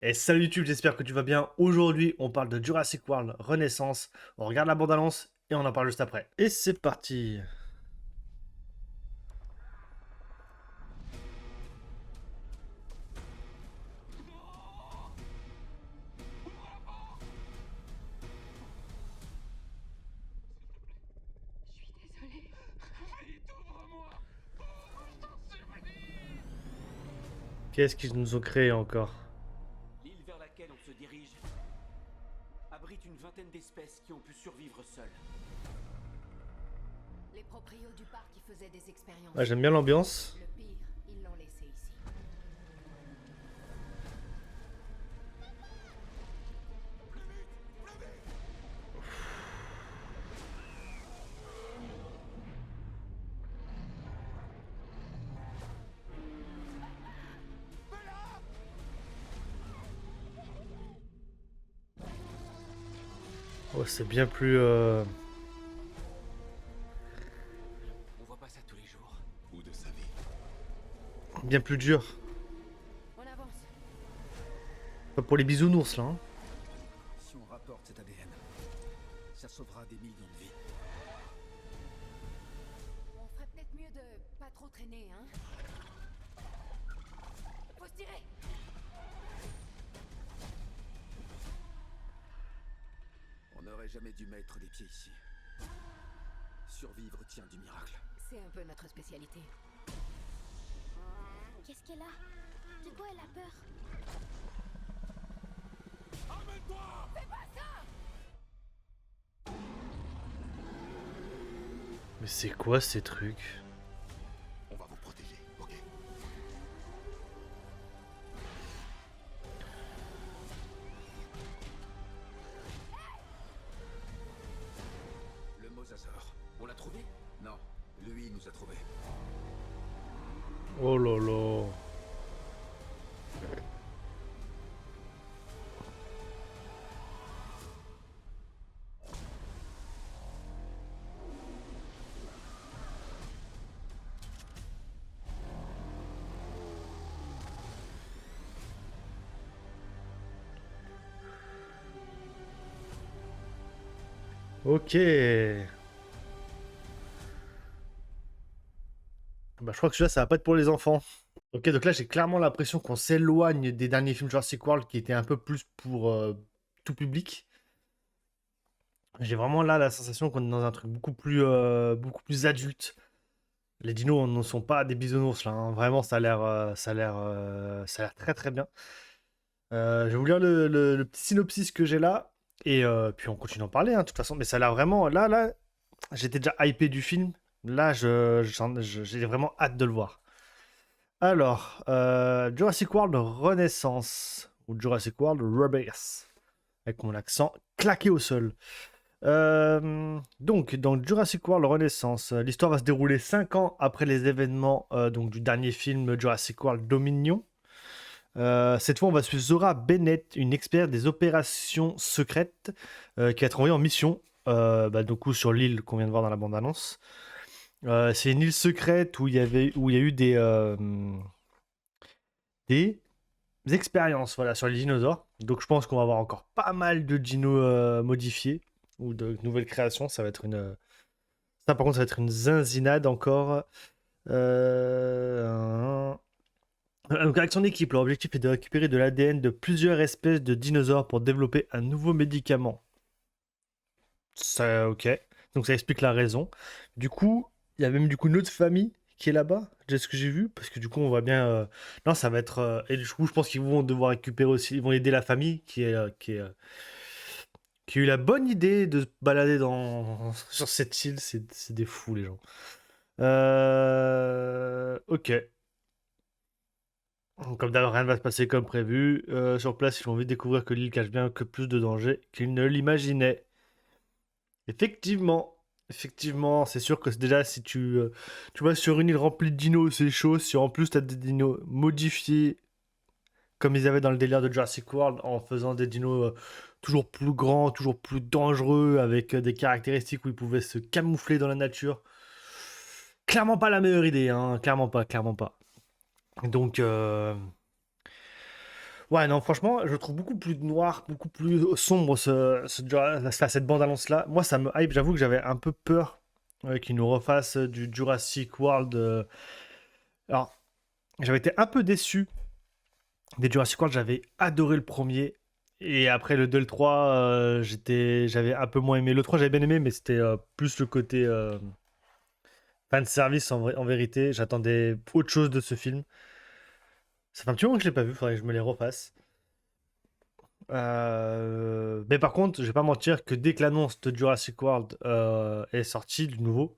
Et salut YouTube, j'espère que tu vas bien. Aujourd'hui, on parle de Jurassic World Renaissance. On regarde la bande-annonce et on en parle juste après. Et c'est parti. Désolée. Vite, ouvre-moi. Je t'en supplie. Qu'est-ce qu'ils nous ont créé encore? L'île vers laquelle on se dirige abrite une vingtaine d'espèces qui ont pu survivre seules. Les proprios du parc qui faisaient des expériences. Ah, j'aime bien l'ambiance. Le pire, ils l'ont laissé ici. Oh, c'est bien plus... On voit pas ça tous les jours. Ou de sa vie. bien plus dur. On avance. Pas pour les bisounours, là. Hein. Si on rapporte cet ADN, ça sauvera des millions de vies. On ferait peut-être mieux de pas trop traîner, hein. Faut se tirer. On n'aurait jamais dû mettre les pieds ici. Survivre tient du miracle. C'est un peu notre spécialité. Qu'est-ce qu'elle a? De quoi elle a peur? Mais c'est quoi ces trucs? On va vous protéger, ok? Le mosasaure. On l'a trouvé? Non, lui nous a trouvés. Oh là là. Ok. Bah, je crois que celui-là, ça va pas être pour les enfants. Ok, donc là, j'ai clairement l'impression qu'on s'éloigne des derniers films Jurassic World qui étaient un peu plus pour tout public. J'ai vraiment là la sensation qu'on est dans un truc beaucoup plus adulte. Les dinos ne sont pas des bisounours là, hein. Vraiment, ça a l'air très très bien. Je vais vous lire le petit synopsis que j'ai là et puis on continue d'en parler, hein, de toute façon. Mais ça a l'air vraiment là, j'étais déjà hypé du film. Là, j'ai vraiment hâte de le voir. Alors, Jurassic World Renaissance ou Jurassic World Rebirth avec mon accent claqué au sol. Donc, dans Jurassic World Renaissance, l'histoire va se dérouler 5 ans après les événements donc, du dernier film Jurassic World Dominion. Cette fois, on va suivre Zora Bennett, une experte des opérations secrètes qui va être envoyée en mission du coup, sur l'île qu'on vient de voir dans la bande-annonce. C'est une île secrète où il y a eu des expériences voilà, sur les dinosaures. Donc, je pense qu'on va avoir encore pas mal de dinos modifiés ou de nouvelles créations. Ça, par contre, ça va être une zinzinade encore. Euh, Donc, avec son équipe, leur objectif est de récupérer de l'ADN de plusieurs espèces de dinosaures pour développer un nouveau médicament. Ça, ok. Donc, ça explique la raison. Du coup, il y a même du coup une autre famille qui est là-bas, de ce que j'ai vu, parce que du coup, on voit bien. Non, ça va être. Et du coup, je pense qu'ils vont devoir récupérer aussi. Ils vont aider la famille qui a eu la bonne idée de se balader sur cette île. C'est des fous, les gens. Ok. Comme d'hab, rien ne va se passer comme prévu. Sur place, ils ont envie de découvrir que l'île cache bien que plus de dangers qu'ils ne l'imaginaient. Effectivement, effectivement, c'est sûr que déjà, si tu vas sur une île remplie de dinos, c'est chaud. Si en plus, tu as des dinos modifiés, comme ils avaient dans le délire de Jurassic World, en faisant des dinos toujours plus grands, toujours plus dangereux, avec des caractéristiques où ils pouvaient se camoufler dans la nature. Clairement pas la meilleure idée, hein. Clairement pas, clairement pas. Donc, Ouais, non, franchement, je le trouve beaucoup plus noir, beaucoup plus sombre cette bande-annonce-là. Moi, ça me hype. J'avoue que j'avais un peu peur qu'ils nous refassent du Jurassic World. Alors, j'avais été un peu déçu des Jurassic World. J'avais adoré le premier. Et après le 2, le 3, j'avais un peu moins aimé. Le 3, j'avais bien aimé, mais c'était plus le côté fan service en vérité. J'attendais autre chose de ce film. Ça fait un petit moment que je l'ai pas vu, faudrait que je me les refasse. Mais par contre, je vais pas mentir que dès que l'annonce de Jurassic World est sortie, du nouveau,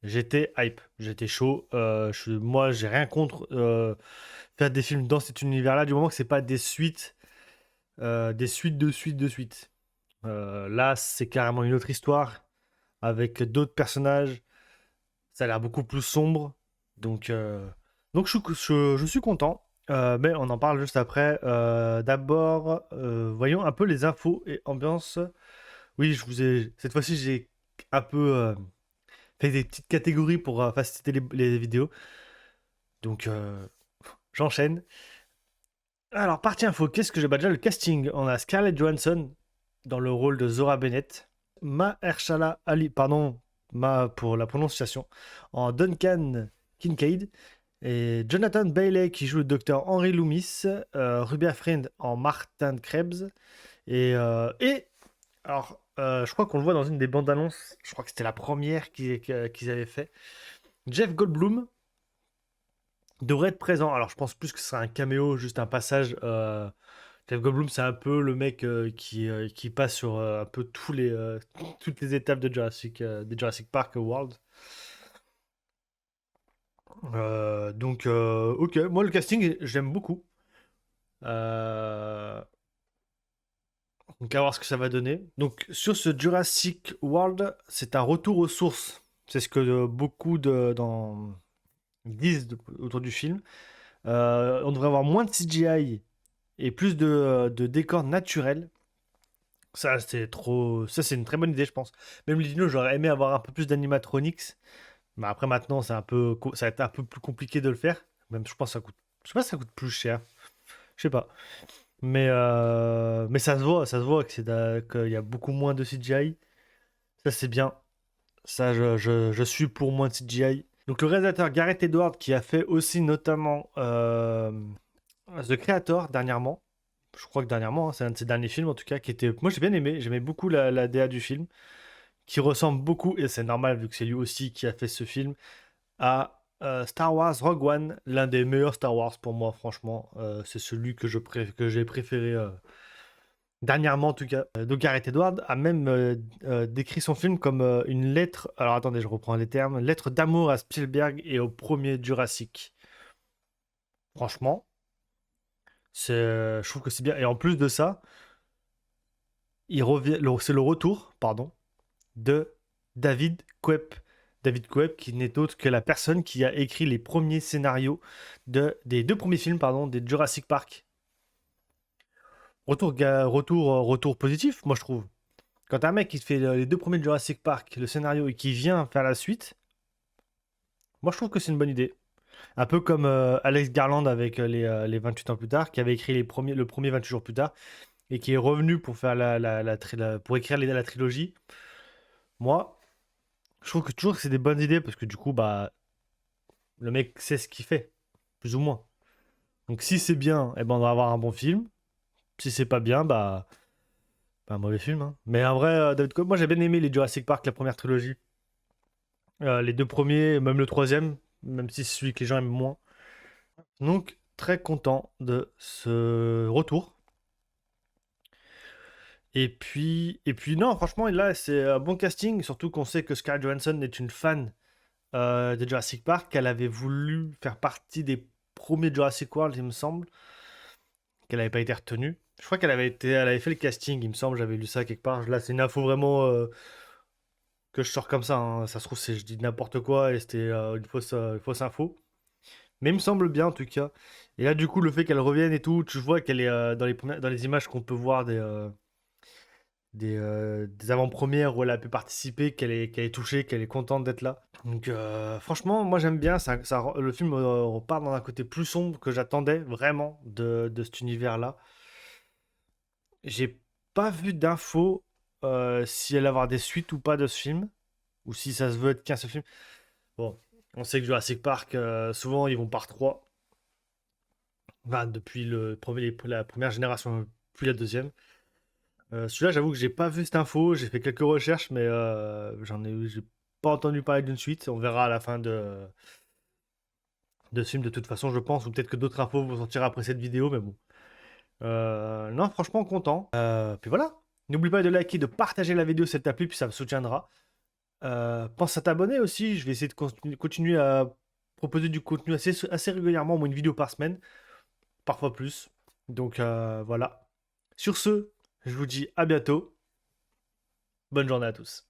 j'étais hype, j'étais chaud. Moi, j'ai rien contre faire des films dans cet univers-là, du moment que c'est pas des suites de suites de suites. Là, c'est carrément une autre histoire avec d'autres personnages. Ça a l'air beaucoup plus sombre. Donc, je suis content. Mais on en parle juste après. D'abord, voyons un peu les infos et ambiance. Oui, cette fois-ci, j'ai un peu fait des petites catégories pour faciliter les vidéos. Donc, j'enchaîne. Alors, partie info, qu'est-ce que j'ai? Bah, déjà, le casting. On a Scarlett Johansson dans le rôle de Zora Bennett. Mahershala Ali, pardon, pour la prononciation, en Duncan Kincaid. Et Jonathan Bailey qui joue le docteur Henry Loomis. Rupert Friend en Martin Krebs. Alors, je crois qu'on le voit dans une des bandes annonces. Je crois que c'était la première qu'ils avaient fait. Jeff Goldblum devrait être présent. Alors, je pense plus que ce sera un caméo, juste un passage. Jeff Goldblum, c'est un peu le mec qui passe sur un peu toutes les étapes de Jurassic Park World. Ok, moi le casting, j'aime beaucoup. Euh, donc, à voir ce que ça va donner. Donc, sur ce Jurassic World, c'est un retour aux sources. C'est ce que beaucoup disent autour du film. On devrait avoir moins de CGI et plus de décors naturels. Ça, c'est une très bonne idée, je pense. Même les dinos, j'aurais aimé avoir un peu plus d'animatronics. Mais après, maintenant, ça va être un peu plus compliqué de le faire. Même, je pense que ça coûte. Je sais pas si ça coûte plus cher. Je sais pas. Mais ça se voit qu'il y a beaucoup moins de CGI. Ça, c'est bien. Ça, je suis pour moins de CGI. Donc, le réalisateur Gareth Edwards, qui a fait aussi notamment The Creator dernièrement. Je crois que dernièrement, hein, c'est un de ses derniers films en tout cas, qui était. Moi, j'ai bien aimé. J'aimais beaucoup la DA du film, qui ressemble beaucoup, et c'est normal vu que c'est lui aussi qui a fait ce film, à Star Wars Rogue One, l'un des meilleurs Star Wars pour moi, franchement. C'est celui que j'ai préféré dernièrement, en tout cas. Donc, Gareth Edwards a même décrit son film comme une lettre. Alors, attendez, je reprends les termes. Lettre d'amour à Spielberg et au premier Jurassic. Franchement, je trouve que c'est bien. Et en plus de ça, c'est le retour, pardon, de David Koepp. David Koepp, qui n'est autre que la personne qui a écrit les premiers scénarios des deux premiers films, pardon, des Jurassic Park. Retour positif, moi je trouve. Quand un mec qui fait les deux premiers de Jurassic Park, le scénario, et qui vient faire la suite, moi je trouve que c'est une bonne idée. Un peu comme Alex Garland avec les 28 ans plus tard, qui avait écrit le premier 28 jours plus tard, et qui est revenu pour faire pour écrire la trilogie. Moi, je trouve que toujours que c'est des bonnes idées, parce que du coup, bah, le mec sait ce qu'il fait, plus ou moins. Donc si c'est bien, eh ben, on va avoir un bon film. Si c'est pas bien, bah, un mauvais film, hein. Mais en vrai, David Cobb, moi j'ai bien aimé les Jurassic Park, la première trilogie. Les deux premiers, même le troisième, même si c'est celui que les gens aiment moins. Donc, très content de ce retour. Et puis non, franchement, là, c'est un bon casting, surtout qu'on sait que Scarlett Johansson est une fan de Jurassic Park, qu'elle avait voulu faire partie des premiers Jurassic World, il me semble, qu'elle n'avait pas été retenue. Je crois elle avait fait le casting, il me semble, j'avais lu ça quelque part. Là, c'est une info vraiment que je sors comme ça, hein. Ça se trouve, je dis n'importe quoi et c'était une fausse info. Mais il me semble bien en tout cas. Et là, du coup, le fait qu'elle revienne et tout, tu vois qu'elle est dans les images qu'on peut voir des avant-premières où elle a pu participer, qu'elle est touchée, qu'elle est contente d'être là. Donc franchement, moi j'aime bien, le film repart dans un côté plus sombre que j'attendais vraiment de cet univers-là. J'ai pas vu d'infos si elle va avoir des suites ou pas de ce film, ou si ça se veut être qu'un seul film. Bon, on sait que Jurassic Park, souvent ils vont par trois. Enfin, depuis la première génération, puis la deuxième. Celui-là, j'avoue que j'ai pas vu cette info, j'ai fait quelques recherches, mais j'ai pas entendu parler d'une suite. On verra à la fin de ce film de toute façon, je pense, ou peut-être que d'autres infos vont sortir après cette vidéo, mais bon. Non, franchement, content. Puis voilà. N'oublie pas de liker, de partager la vidéo si elle t'a plu, puis ça me soutiendra. Pense à t'abonner aussi. Je vais essayer de continuer à proposer du contenu assez régulièrement, au moins une vidéo par semaine, parfois plus. Donc voilà. Sur ce, je vous dis à bientôt. Bonne journée à tous.